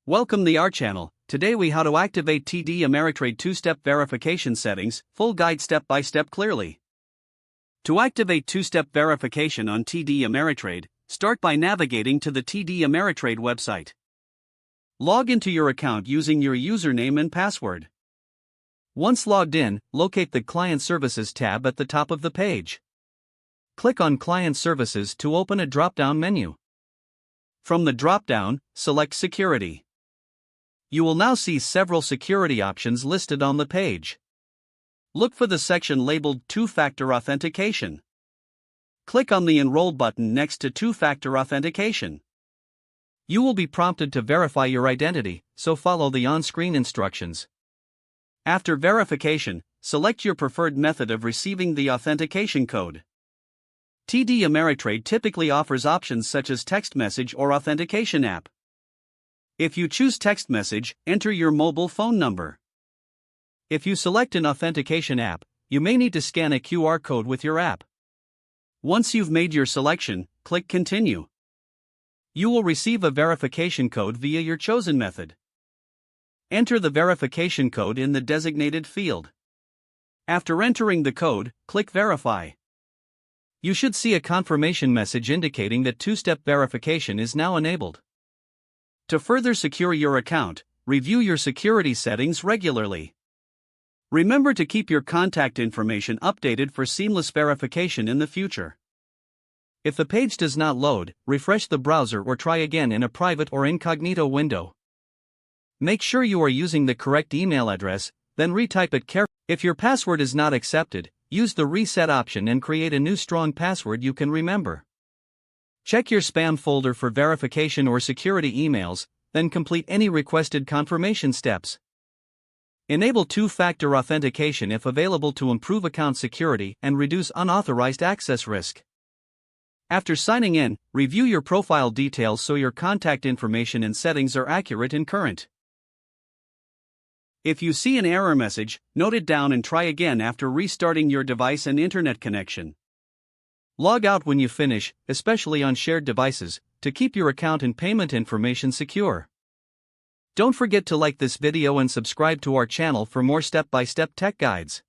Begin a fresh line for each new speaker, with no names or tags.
Welcome to our channel. Today we how to activate TD Ameritrade 2-step verification settings, full guide step by step clearly. To activate 2-step verification on TD Ameritrade, start by navigating to the TD Ameritrade website. Log into your account using your username and password. Once logged in, locate the Client Services tab at the top of the page. Click on Client Services to open a drop-down menu. From the drop-down, select Security. You will now see several security options listed on the page. Look for the section labeled Two-Factor Authentication. Click on the Enroll button next to Two-Factor Authentication. You will be prompted to verify your identity, so follow the on-screen instructions. After verification, select your preferred method of receiving the authentication code. TD Ameritrade typically offers options such as text message or authentication app. If you choose text message, enter your mobile phone number. If you select an authentication app, you may need to scan a QR code with your app. Once you've made your selection, click Continue. You will receive a verification code via your chosen method. Enter the verification code in the designated field. After entering the code, click Verify. You should see a confirmation message indicating that two-step verification is now enabled. To further secure your account, review your security settings regularly. Remember to keep your contact information updated for seamless verification in the future. If the page does not load, refresh the browser or try again in a private or incognito window. Make sure you are using the correct email address, then retype it carefully. If your password is not accepted, use the reset option and create a new strong password you can remember. Check your spam folder for verification or security emails, then complete any requested confirmation steps. Enable two-factor authentication if available to improve account security and reduce unauthorized access risk. After signing in, review your profile details so your contact information and settings are accurate and current. If you see an error message, note it down and try again after restarting your device and internet connection. Log out when you finish, especially on shared devices, to keep your account and payment information secure. Don't forget to like this video and subscribe to our channel for more step-by-step tech guides.